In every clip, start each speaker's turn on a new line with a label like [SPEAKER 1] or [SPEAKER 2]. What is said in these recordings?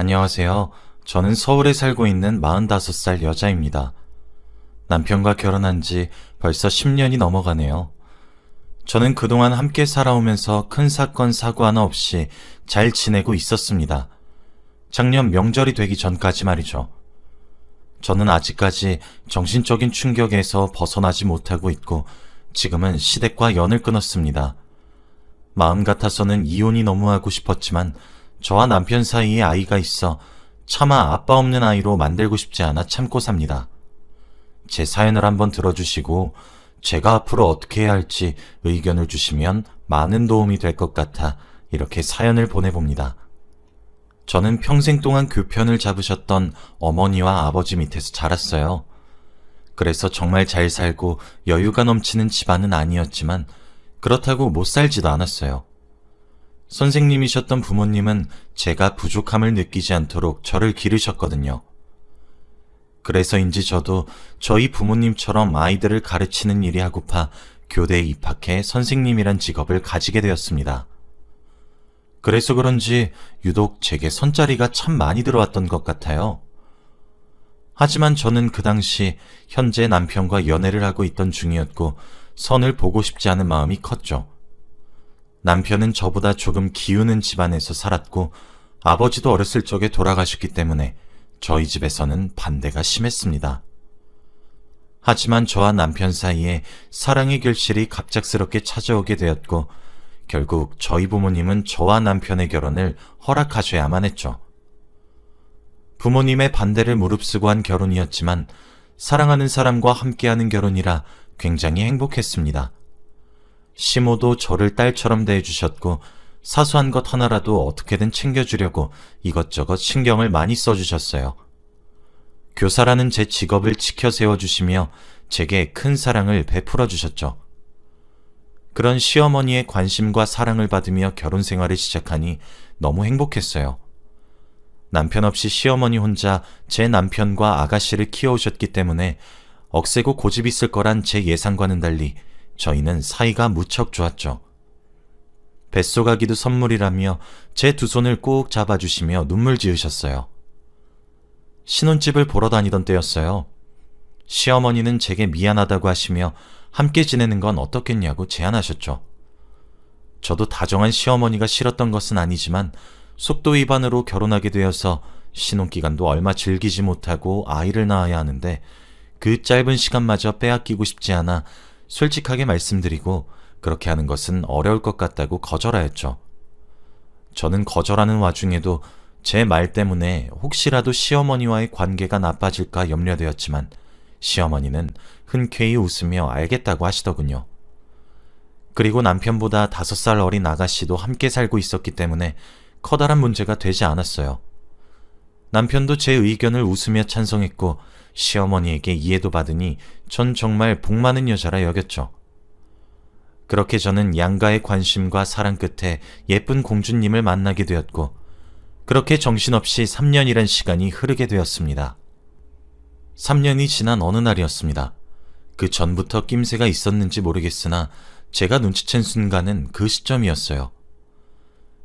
[SPEAKER 1] 안녕하세요. 저는 서울에 살고 있는 45살 여자입니다. 남편과 결혼한 지 벌써 10년이 넘어가네요. 저는 그동안 함께 살아오면서 큰 사건, 사고 하나 없이 잘 지내고 있었습니다. 작년 명절이 되기 전까지 말이죠. 저는 아직까지 정신적인 충격에서 벗어나지 못하고 있고 지금은 시댁과 연을 끊었습니다. 마음 같아서는 이혼이 너무 하고 싶었지만 저와 남편 사이에 아이가 있어 차마 아빠 없는 아이로 만들고 싶지 않아 참고 삽니다. 제 사연을 한번 들어주시고 제가 앞으로 어떻게 해야 할지 의견을 주시면 많은 도움이 될 것 같아 이렇게 사연을 보내봅니다. 저는 평생 동안 그 편을 잡으셨던 어머니와 아버지 밑에서 자랐어요. 그래서 정말 잘 살고 여유가 넘치는 집안은 아니었지만 그렇다고 못 살지도 않았어요. 선생님이셨던 부모님은 제가 부족함을 느끼지 않도록 저를 기르셨거든요. 그래서인지 저도 저희 부모님처럼 아이들을 가르치는 일이 하고파 교대에 입학해 선생님이란 직업을 가지게 되었습니다. 그래서 그런지 유독 제게 선자리가 참 많이 들어왔던 것 같아요. 하지만 저는 그 당시 현재 남편과 연애를 하고 있던 중이었고 선을 보고 싶지 않은 마음이 컸죠. 남편은 저보다 조금 기우는 집안에서 살았고 아버지도 어렸을 적에 돌아가셨기 때문에 저희 집에서는 반대가 심했습니다. 하지만 저와 남편 사이에 사랑의 결실이 갑작스럽게 찾아오게 되었고 결국 저희 부모님은 저와 남편의 결혼을 허락하셔야만 했죠. 부모님의 반대를 무릅쓰고 한 결혼이었지만 사랑하는 사람과 함께하는 결혼이라 굉장히 행복했습니다. 시모도 저를 딸처럼 대해주셨고 사소한 것 하나라도 어떻게든 챙겨주려고 이것저것 신경을 많이 써주셨어요. 교사라는 제 직업을 지켜 세워주시며 제게 큰 사랑을 베풀어 주셨죠. 그런 시어머니의 관심과 사랑을 받으며 결혼 생활을 시작하니 너무 행복했어요. 남편 없이 시어머니 혼자 제 남편과 아가씨를 키워오셨기 때문에 억세고 고집 있을 거란 제 예상과는 달리 저희는 사이가 무척 좋았죠. 뱃속아기도 선물이라며 제 두 손을 꼭 잡아주시며 눈물 지으셨어요. 신혼집을 보러 다니던 때였어요. 시어머니는 제게 미안하다고 하시며 함께 지내는 건 어떻겠냐고 제안하셨죠. 저도 다정한 시어머니가 싫었던 것은 아니지만 속도 위반으로 결혼하게 되어서 신혼기간도 얼마 즐기지 못하고 아이를 낳아야 하는데 그 짧은 시간마저 빼앗기고 싶지 않아 솔직하게 말씀드리고 그렇게 하는 것은 어려울 것 같다고 거절하였죠. 저는 거절하는 와중에도 제 말 때문에 혹시라도 시어머니와의 관계가 나빠질까 염려되었지만 시어머니는 흔쾌히 웃으며 알겠다고 하시더군요. 그리고 남편보다 5살 어린 아가씨도 함께 살고 있었기 때문에 커다란 문제가 되지 않았어요. 남편도 제 의견을 웃으며 찬성했고 시어머니에게 이해도 받으니 전 정말 복 많은 여자라 여겼죠. 그렇게 저는 양가의 관심과 사랑 끝에 예쁜 공주님을 만나게 되었고 그렇게 정신없이 3년이란 시간이 흐르게 되었습니다. 3년이 지난 어느 날이었습니다. 그 전부터 낌새가 있었는지 모르겠으나 제가 눈치챈 순간은 그 시점이었어요.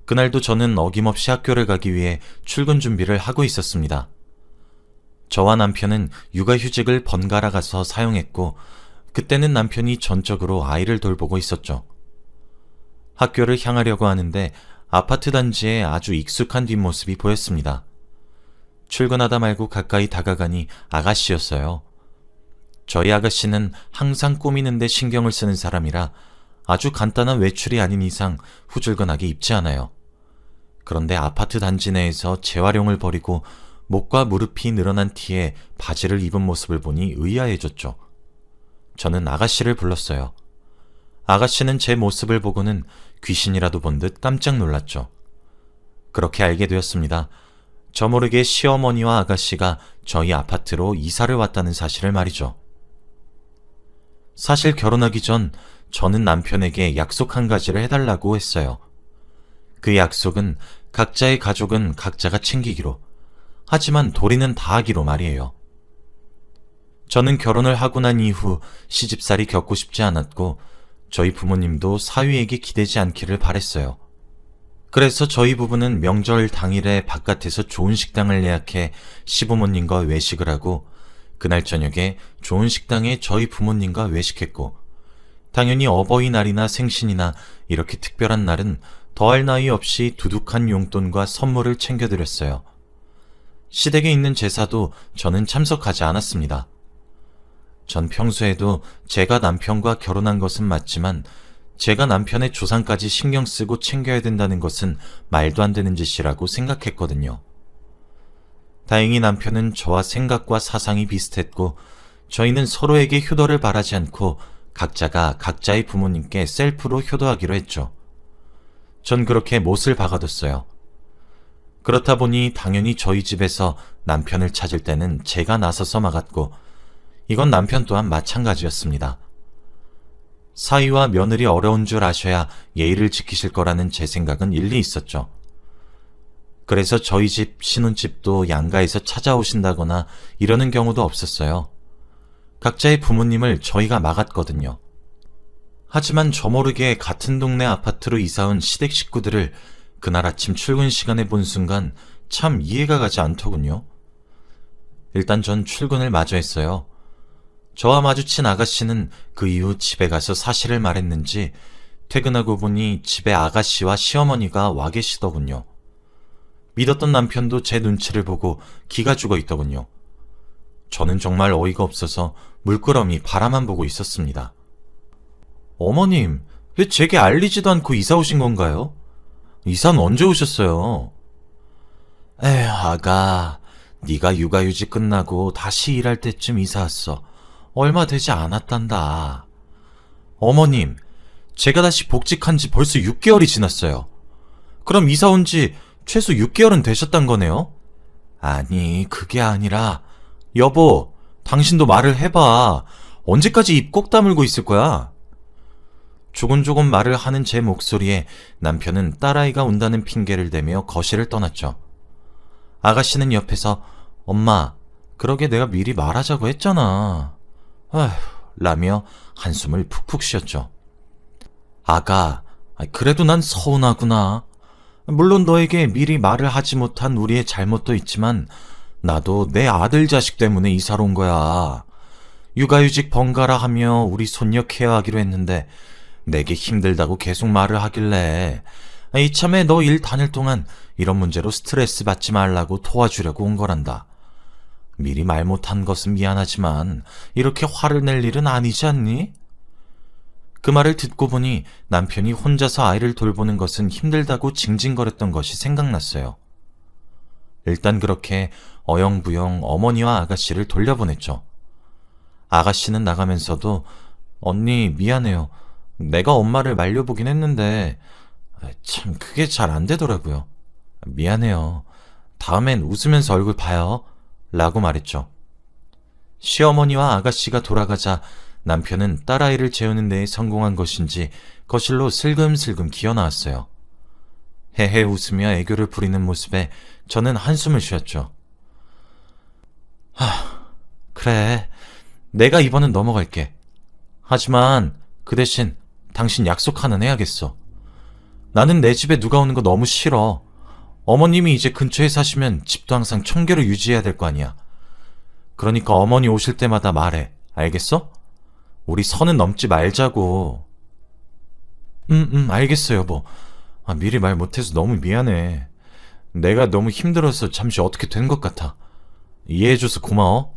[SPEAKER 1] 그날도 저는 어김없이 학교를 가기 위해 출근 준비를 하고 있었습니다. 저와 남편은 육아휴직을 번갈아 가서 사용했고 그때는 남편이 전적으로 아이를 돌보고 있었죠. 학교를 향하려고 하는데 아파트 단지에 아주 익숙한 뒷모습이 보였습니다. 출근하다 말고 가까이 다가가니 아가씨였어요. 저희 아가씨는 항상 꾸미는 데 신경을 쓰는 사람이라 아주 간단한 외출이 아닌 이상 후줄근하게 입지 않아요. 그런데 아파트 단지 내에서 재활용을 벌이고 목과 무릎이 늘어난 티에 바지를 입은 모습을 보니 의아해졌죠. 저는 아가씨를 불렀어요. 아가씨는 제 모습을 보고는 귀신이라도 본 듯 깜짝 놀랐죠. 그렇게 알게 되었습니다. 저 모르게 시어머니와 아가씨가 저희 아파트로 이사를 왔다는 사실을 말이죠. 사실 결혼하기 전 저는 남편에게 약속 한 가지를 해달라고 했어요. 그 약속은 각자의 가족은 각자가 챙기기로, 하지만 도리는 다 하기로 말이에요. 저는 결혼을 하고 난 이후 시집살이 겪고 싶지 않았고 저희 부모님도 사위에게 기대지 않기를 바랬어요. 그래서 저희 부부는 명절 당일에 바깥에서 좋은 식당을 예약해 시부모님과 외식을 하고 그날 저녁에 좋은 식당에 저희 부모님과 외식했고 당연히 어버이날이나 생신이나 이렇게 특별한 날은 더할 나위 없이 두둑한 용돈과 선물을 챙겨드렸어요. 시댁에 있는 제사도 저는 참석하지 않았습니다. 전 평소에도 제가 남편과 결혼한 것은 맞지만 제가 남편의 조상까지 신경 쓰고 챙겨야 된다는 것은 말도 안 되는 짓이라고 생각했거든요. 다행히 남편은 저와 생각과 사상이 비슷했고 저희는 서로에게 효도를 바라지 않고 각자가 각자의 부모님께 셀프로 효도하기로 했죠. 전 그렇게 못을 박아뒀어요. 그렇다 보니 당연히 저희 집에서 남편을 찾을 때는 제가 나서서 막았고 이건 남편 또한 마찬가지였습니다. 사위와 며느리 어려운 줄 아셔야 예의를 지키실 거라는 제 생각은 일리 있었죠. 그래서 저희 집 신혼집도 양가에서 찾아오신다거나 이러는 경우도 없었어요. 각자의 부모님을 저희가 막았거든요. 하지만 저 모르게 같은 동네 아파트로 이사온 시댁 식구들을 그날 아침 출근 시간에 본 순간 참 이해가 가지 않더군요. 일단 전 출근을 마저 했어요. 저와 마주친 아가씨는 그 이후 집에 가서 사실을 말했는지 퇴근하고 보니 집에 아가씨와 시어머니가 와 계시더군요. 믿었던 남편도 제 눈치를 보고 기가 죽어 있더군요. 저는 정말 어이가 없어서 물끄러미 바라만 보고 있었습니다. 어머님, 왜 제게 알리지도 않고 이사 오신 건가요? 이사는 언제 오셨어요? 에휴, 아가, 네가 육아휴직 끝나고 다시 일할 때쯤 이사 왔어. 얼마 되지 않았단다. 어머님, 제가 다시 복직한 지 벌써 6개월이 지났어요. 그럼 이사 온 지 최소 6개월은 되셨단 거네요? 아니, 그게 아니라 여보, 당신도 말을 해봐. 언제까지 입 꼭 다물고 있을 거야? 조곤조곤 말을 하는 제 목소리에 남편은 딸아이가 온다는 핑계를 대며 거실을 떠났죠. 아가씨는 옆에서 엄마, 그러게 내가 미리 말하자고 했잖아. 아휴, 라며 한숨을 푹푹 쉬었죠. 아가, 그래도 난 서운하구나. 물론 너에게 미리 말을 하지 못한 우리의 잘못도 있지만 나도 내 아들 자식 때문에 이사를 온 거야. 육아휴직 번갈아 하며 우리 손녀 케어하기로 했는데 내게 힘들다고 계속 말을 하길래 이참에 너 일 다닐 동안 이런 문제로 스트레스 받지 말라고 도와주려고 온 거란다. 미리 말 못한 것은 미안하지만 이렇게 화를 낼 일은 아니지 않니? 그 말을 듣고 보니 남편이 혼자서 아이를 돌보는 것은 힘들다고 징징거렸던 것이 생각났어요. 일단 그렇게 어영부영 어머니와 아가씨를 돌려보냈죠. 아가씨는 나가면서도 언니 미안해요. 내가 엄마를 말려보긴 했는데 참 그게 잘 안 되더라고요. 미안해요. 다음엔 웃으면서 얼굴 봐요. 라고 말했죠. 시어머니와 아가씨가 돌아가자 남편은 딸아이를 재우는 데에 성공한 것인지 거실로 슬금슬금 기어나왔어요. 헤헤 웃으며 애교를 부리는 모습에 저는 한숨을 쉬었죠. 그래. 내가 이번은 넘어갈게. 하지만 그 대신 당신 약속 하나는 해야겠어. 나는 내 집에 누가 오는 거 너무 싫어. 어머님이 이제 근처에 사시면 집도 항상 청결을 유지해야 될 거 아니야. 그러니까 어머니 오실 때마다 말해. 알겠어? 우리 선은 넘지 말자고. 알겠어 여보. 미리 말 못해서 너무 미안해. 내가 너무 힘들어서 잠시 어떻게 된 것 같아. 이해해줘서 고마워.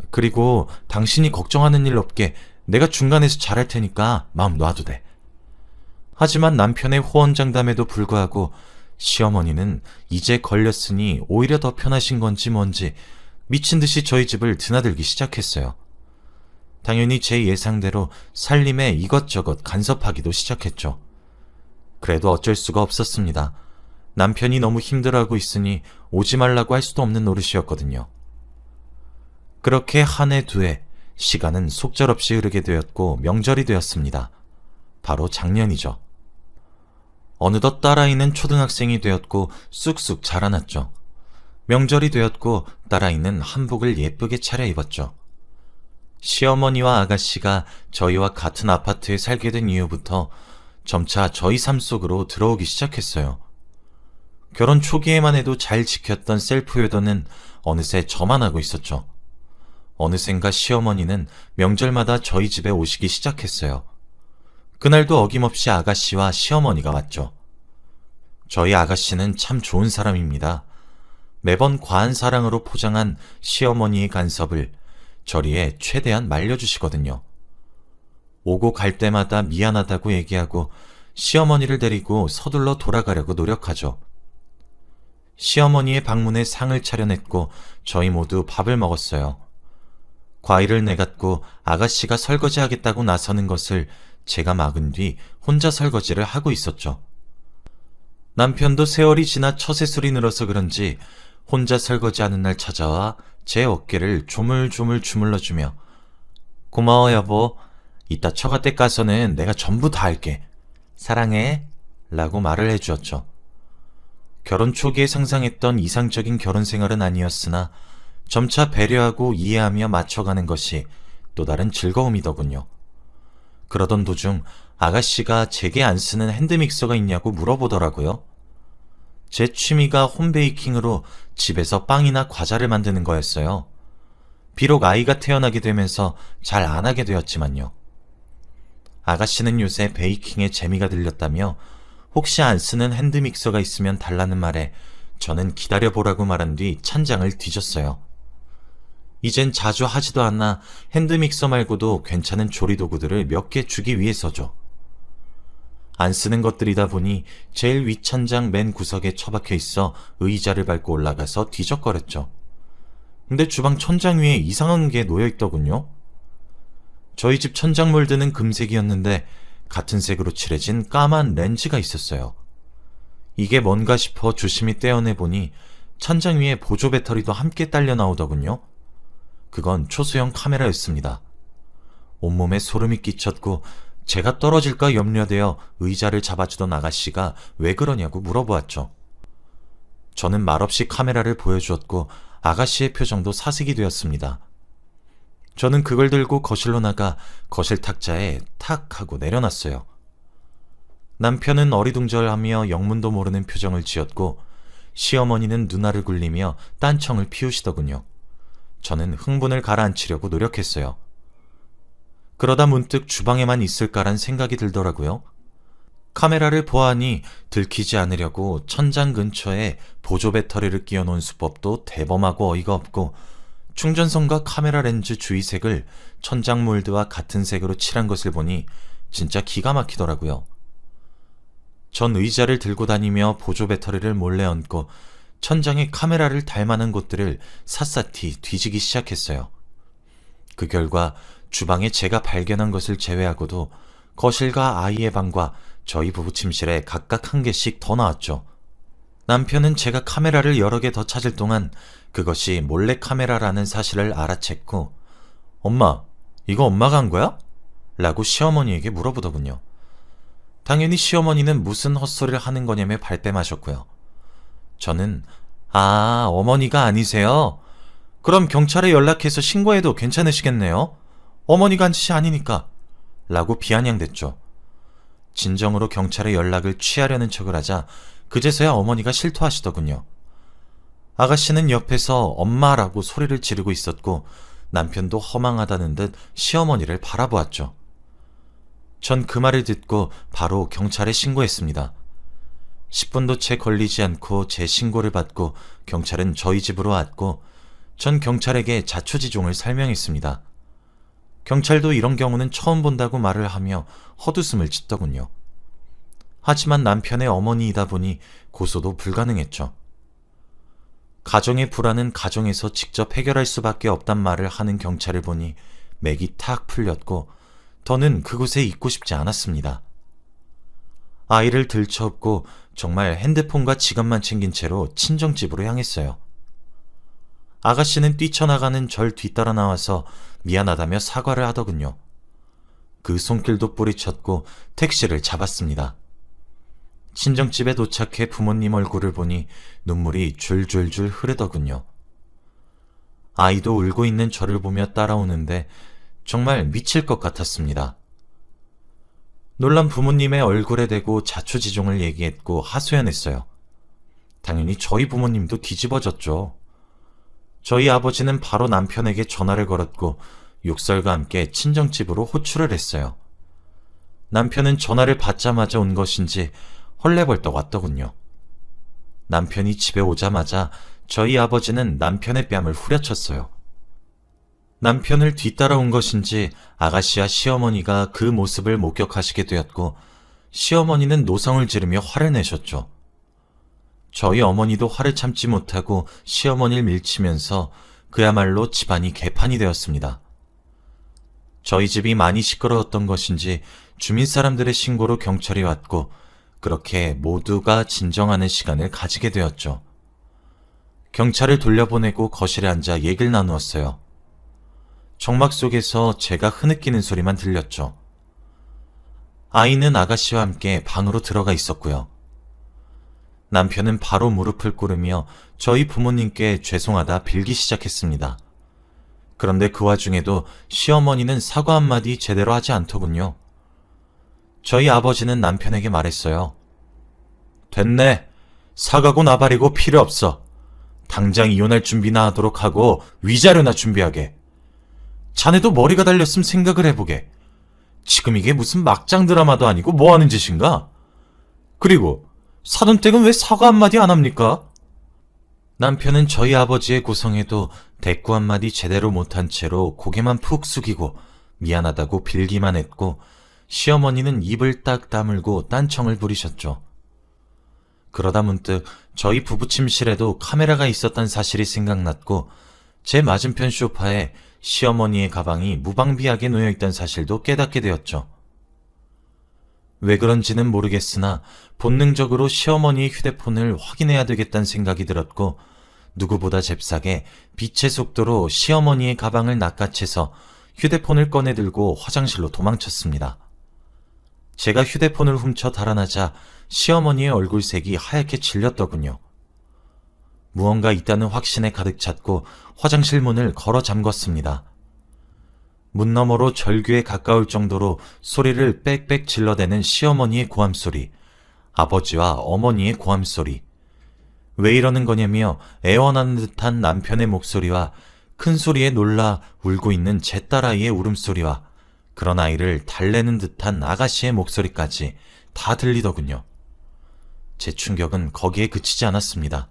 [SPEAKER 1] 그리고 당신이 걱정하는 일 없게 내가 중간에서 잘할 테니까 마음 놔도 돼. 하지만 남편의 호언장담에도 불구하고 시어머니는 이제 걸렸으니 오히려 더 편하신 건지 뭔지 미친 듯이 저희 집을 드나들기 시작했어요. 당연히 제 예상대로 살림에 이것저것 간섭하기도 시작했죠. 그래도 어쩔 수가 없었습니다. 남편이 너무 힘들어하고 있으니 오지 말라고 할 수도 없는 노릇이었거든요. 그렇게 한 해 두 해 시간은 속절없이 흐르게 되었고 명절이 되었습니다. 바로 작년이죠. 어느덧 딸아이는 초등학생이 되었고 쑥쑥 자라났죠. 명절이 되었고 딸아이는 한복을 예쁘게 차려입었죠. 시어머니와 아가씨가 저희와 같은 아파트에 살게 된 이후부터 점차 저희 삶 속으로 들어오기 시작했어요. 결혼 초기에만 해도 잘 지켰던 셀프 효도는 어느새 저만 하고 있었죠. 어느샌가 시어머니는 명절마다 저희 집에 오시기 시작했어요. 그날도 어김없이 아가씨와 시어머니가 왔죠. 저희 아가씨는 참 좋은 사람입니다. 매번 과한 사랑으로 포장한 시어머니의 간섭을 저리에 최대한 말려주시거든요. 오고 갈 때마다 미안하다고 얘기하고 시어머니를 데리고 서둘러 돌아가려고 노력하죠. 시어머니의 방문에 상을 차려냈고 저희 모두 밥을 먹었어요. 과일을 내갖고 아가씨가 설거지하겠다고 나서는 것을 제가 막은 뒤 혼자 설거지를 하고 있었죠. 남편도 세월이 지나 처세술이 늘어서 그런지 혼자 설거지하는 날 찾아와 제 어깨를 조물조물 주물러주며 고마워 여보, 이따 처가 댁 가서는 내가 전부 다 할게. 사랑해 라고 말을 해주었죠. 결혼 초기에 상상했던 이상적인 결혼 생활은 아니었으나 점차 배려하고 이해하며 맞춰가는 것이 또 다른 즐거움이더군요. 그러던 도중 아가씨가 제게 안 쓰는 핸드믹서가 있냐고 물어보더라고요. 제 취미가 홈베이킹으로 집에서 빵이나 과자를 만드는 거였어요. 비록 아이가 태어나게 되면서 잘 안 하게 되었지만요. 아가씨는 요새 베이킹에 재미가 들렸다며 혹시 안 쓰는 핸드믹서가 있으면 달라는 말에 저는 기다려보라고 말한 뒤 찬장을 뒤졌어요. 이젠 자주 하지도 않아 핸드믹서 말고도 괜찮은 조리도구들을 몇 개 주기 위해서죠. 안 쓰는 것들이다 보니 제일 윗천장 맨 구석에 처박혀 있어 의자를 밟고 올라가서 뒤적거렸죠. 근데 주방 천장 위에 이상한 게 놓여있더군요. 저희 집 천장 몰드는 금색이었는데 같은 색으로 칠해진 까만 렌즈가 있었어요. 이게 뭔가 싶어 조심히 떼어내보니 천장 위에 보조 배터리도 함께 딸려 나오더군요. 그건 초소형 카메라였습니다. 온몸에 소름이 끼쳤고 제가 떨어질까 염려되어 의자를 잡아주던 아가씨가 왜 그러냐고 물어보았죠. 저는 말없이 카메라를 보여주었고 아가씨의 표정도 사색이 되었습니다. 저는 그걸 들고 거실로 나가 거실 탁자에 탁 하고 내려놨어요. 남편은 어리둥절하며 영문도 모르는 표정을 지었고 시어머니는 눈알을 굴리며 딴청을 피우시더군요. 저는 흥분을 가라앉히려고 노력했어요. 그러다 문득 주방에만 있을까란 생각이 들더라고요. 카메라를 보아하니 들키지 않으려고 천장 근처에 보조 배터리를 끼워놓은 수법도 대범하고 어이가 없고 충전선과 카메라 렌즈 주위색을 천장 몰드와 같은 색으로 칠한 것을 보니 진짜 기가 막히더라고요. 전 의자를 들고 다니며 보조 배터리를 몰래 얹고 천장에 카메라를 달 만한 곳들을 샅샅이 뒤지기 시작했어요. 그 결과 주방에 제가 발견한 것을 제외하고도 거실과 아이의 방과 저희 부부 침실에 각각 한 개씩 더 나왔죠. 남편은 제가 카메라를 여러 개 더 찾을 동안 그것이 몰래카메라라는 사실을 알아챘고 엄마, 이거 엄마가 한 거야? 라고 시어머니에게 물어보더군요. 당연히 시어머니는 무슨 헛소리를 하는 거냐며 발뺌하셨고요. 저는 어머니가 아니세요? 그럼 경찰에 연락해서 신고해도 괜찮으시겠네요? 어머니가 한 짓이 아니니까 라고 비아냥댔죠. 진정으로 경찰에 연락을 취하려는 척을 하자 그제서야 어머니가 실토하시더군요. 아가씨는 옆에서 엄마라고 소리를 지르고 있었고 남편도 허망하다는 듯 시어머니를 바라보았죠. 전 그 말을 듣고 바로 경찰에 신고했습니다. 10분도 채 걸리지 않고 제 신고를 받고 경찰은 저희 집으로 왔고 전 경찰에게 자초지종을 설명했습니다. 경찰도 이런 경우는 처음 본다고 말을 하며 헛웃음을 짓더군요. 하지만 남편의 어머니이다 보니 고소도 불가능했죠. 가정의 불안은 가정에서 직접 해결할 수밖에 없단 말을 하는 경찰을 보니 맥이 탁 풀렸고 더는 그곳에 있고 싶지 않았습니다. 아이를 들쳐업고 정말 핸드폰과 지갑만 챙긴 채로 친정집으로 향했어요. 아가씨는 뛰쳐나가는 절 뒤따라 나와서 미안하다며 사과를 하더군요. 그 손길도 뿌리쳤고 택시를 잡았습니다. 친정집에 도착해 부모님 얼굴을 보니 눈물이 줄줄줄 흐르더군요. 아이도 울고 있는 저를 보며 따라오는데 정말 미칠 것 같았습니다. 놀란 부모님의 얼굴에 대고 자초지종을 얘기했고 하소연했어요. 당연히 저희 부모님도 뒤집어졌죠. 저희 아버지는 바로 남편에게 전화를 걸었고 욕설과 함께 친정집으로 호출을 했어요. 남편은 전화를 받자마자 온 것인지 헐레벌떡 왔더군요. 남편이 집에 오자마자 저희 아버지는 남편의 뺨을 후려쳤어요. 남편을 뒤따라온 것인지 아가씨와 시어머니가 그 모습을 목격하시게 되었고 시어머니는 노성을 지르며 화를 내셨죠. 저희 어머니도 화를 참지 못하고 시어머니를 밀치면서 그야말로 집안이 개판이 되었습니다. 저희 집이 많이 시끄러웠던 것인지 주민 사람들의 신고로 경찰이 왔고 그렇게 모두가 진정하는 시간을 가지게 되었죠. 경찰을 돌려보내고 거실에 앉아 얘기를 나누었어요. 정막 속에서 제가 흐느끼는 소리만 들렸죠. 아이는 아가씨와 함께 방으로 들어가 있었고요. 남편은 바로 무릎을 꿇으며 저희 부모님께 죄송하다 빌기 시작했습니다. 그런데 그 와중에도 시어머니는 사과 한마디 제대로 하지 않더군요. 저희 아버지는 남편에게 말했어요. 됐네. 사과고 나발이고 필요 없어. 당장 이혼할 준비나 하도록 하고 위자료나 준비하게. 자네도 머리가 달렸음 생각을 해보게. 지금 이게 무슨 막장 드라마도 아니고 뭐하는 짓인가? 그리고 사돈댁은 왜 사과 한마디 안 합니까? 남편은 저희 아버지의 고성에도 대꾸 한마디 제대로 못한 채로 고개만 푹 숙이고 미안하다고 빌기만 했고 시어머니는 입을 딱 다물고 딴청을 부리셨죠. 그러다 문득 저희 부부 침실에도 카메라가 있었던 사실이 생각났고 제 맞은편 소파에 시어머니의 가방이 무방비하게 놓여있던 사실도 깨닫게 되었죠. 왜 그런지는 모르겠으나 본능적으로 시어머니의 휴대폰을 확인해야 되겠다는 생각이 들었고 누구보다 잽싸게 빛의 속도로 시어머니의 가방을 낚아채서 휴대폰을 꺼내들고 화장실로 도망쳤습니다. 제가 휴대폰을 훔쳐 달아나자 시어머니의 얼굴색이 하얗게 질렸더군요. 무언가 있다는 확신에 가득 찼고 화장실 문을 걸어 잠궜습니다. 문 너머로 절규에 가까울 정도로 소리를 빽빽 질러대는 시어머니의 고함소리, 아버지와 어머니의 고함소리. 왜 이러는 거냐며 애원하는 듯한 남편의 목소리와 큰 소리에 놀라 울고 있는 제 딸아이의 울음소리와 그런 아이를 달래는 듯한 아가씨의 목소리까지 다 들리더군요. 제 충격은 거기에 그치지 않았습니다.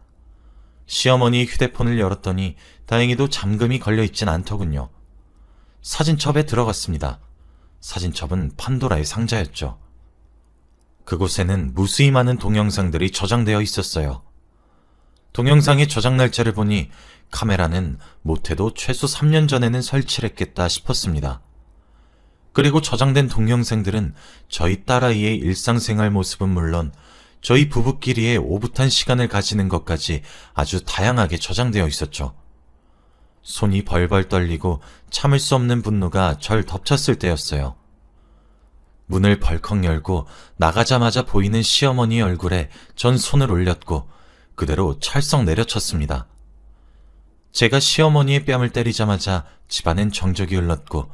[SPEAKER 1] 시어머니의 휴대폰을 열었더니 다행히도 잠금이 걸려있진 않더군요. 사진첩에 들어갔습니다. 사진첩은 판도라의 상자였죠. 그곳에는 무수히 많은 동영상들이 저장되어 있었어요. 동영상의 저장 날짜를 보니 카메라는 못해도 최소 3년 전에는 설치를 했겠다 싶었습니다. 그리고 저장된 동영상들은 저희 딸아이의 일상생활 모습은 물론 저희 부부끼리의 오붓한 시간을 가지는 것까지 아주 다양하게 저장되어 있었죠. 손이 벌벌 떨리고 참을 수 없는 분노가 절 덮쳤을 때였어요. 문을 벌컥 열고 나가자마자 보이는 시어머니의 얼굴에 전 손을 올렸고 그대로 찰썩 내려쳤습니다. 제가 시어머니의 뺨을 때리자마자 집안엔 정적이 흘렀고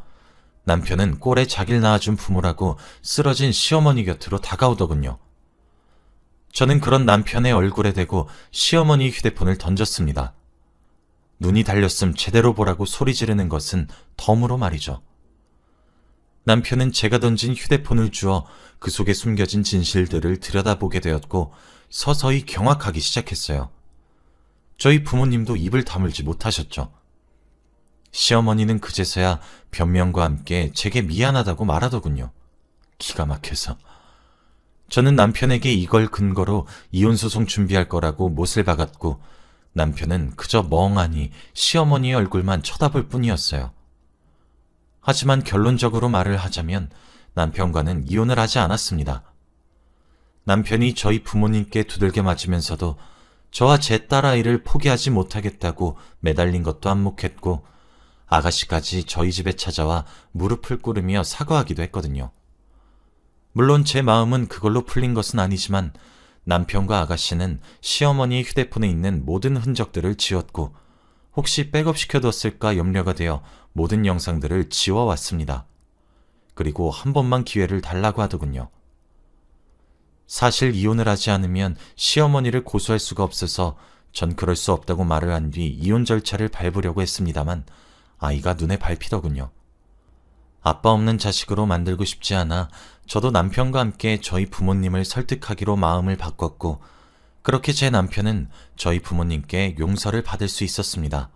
[SPEAKER 1] 남편은 꼴에 자기를 낳아준 부모라고 쓰러진 시어머니 곁으로 다가오더군요. 저는 그런 남편의 얼굴에 대고 시어머니 휴대폰을 던졌습니다. 눈이 달렸음 제대로 보라고 소리 지르는 것은 덤으로 말이죠. 남편은 제가 던진 휴대폰을 주어 그 속에 숨겨진 진실들을 들여다보게 되었고 서서히 경악하기 시작했어요. 저희 부모님도 입을 다물지 못하셨죠. 시어머니는 그제서야 변명과 함께 제게 미안하다고 말하더군요. 기가 막혀서. 저는 남편에게 이걸 근거로 이혼소송 준비할 거라고 못을 박았고 남편은 그저 멍하니 시어머니의 얼굴만 쳐다볼 뿐이었어요. 하지만 결론적으로 말을 하자면 남편과는 이혼을 하지 않았습니다. 남편이 저희 부모님께 두들겨 맞으면서도 저와 제 딸아이를 포기하지 못하겠다고 매달린 것도 한몫했고 아가씨까지 저희 집에 찾아와 무릎을 꿇으며 사과하기도 했거든요. 물론 제 마음은 그걸로 풀린 것은 아니지만 남편과 아가씨는 시어머니의 휴대폰에 있는 모든 흔적들을 지웠고 혹시 백업시켜뒀을까 염려가 되어 모든 영상들을 지워왔습니다. 그리고 한 번만 기회를 달라고 하더군요. 사실 이혼을 하지 않으면 시어머니를 고소할 수가 없어서 전 그럴 수 없다고 말을 한 뒤 이혼 절차를 밟으려고 했습니다만 아이가 눈에 밟히더군요. 아빠 없는 자식으로 만들고 싶지 않아 저도 남편과 함께 저희 부모님을 설득하기로 마음을 바꿨고, 그렇게 제 남편은 저희 부모님께 용서를 받을 수 있었습니다.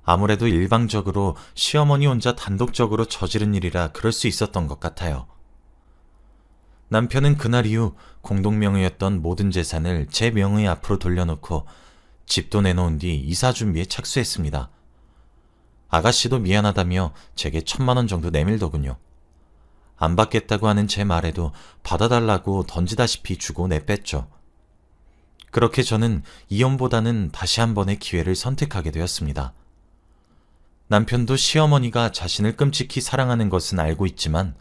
[SPEAKER 1] 아무래도 일방적으로 시어머니 혼자 단독적으로 저지른 일이라 그럴 수 있었던 것 같아요. 남편은 그날 이후 공동명의였던 모든 재산을 제 명의 앞으로 돌려놓고 집도 내놓은 뒤 이사 준비에 착수했습니다. 아가씨도 미안하다며 제게 1,000만 원 정도 내밀더군요. 안 받겠다고 하는 제 말에도 받아달라고 던지다시피 주고 내뺐죠. 그렇게 저는 이혼보다는 다시 한 번의 기회를 선택하게 되었습니다. 남편도 시어머니가 자신을 끔찍히 사랑하는 것은 알고 있지만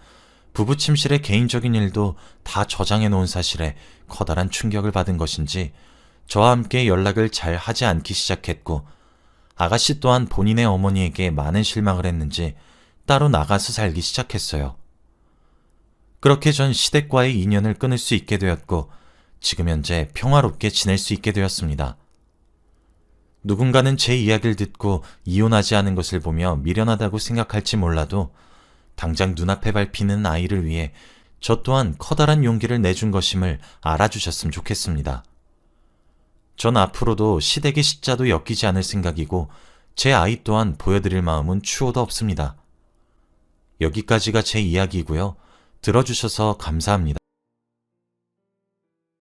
[SPEAKER 1] 부부 침실의 개인적인 일도 다 저장해 놓은 사실에 커다란 충격을 받은 것인지 저와 함께 연락을 잘 하지 않기 시작했고, 아가씨 또한 본인의 어머니에게 많은 실망을 했는지 따로 나가서 살기 시작했어요. 그렇게 전 시댁과의 인연을 끊을 수 있게 되었고, 지금 현재 평화롭게 지낼 수 있게 되었습니다. 누군가는 제 이야기를 듣고 이혼하지 않은 것을 보며 미련하다고 생각할지 몰라도 당장 눈앞에 밟히는 아이를 위해 저 또한 커다란 용기를 내준 것임을 알아주셨으면 좋겠습니다. 전 앞으로도 시댁의 시자도 엮이지 않을 생각이고 제 아이 또한 보여드릴 마음은 추호도 없습니다. 여기까지가 제 이야기이고요. 들어주셔서 감사합니다.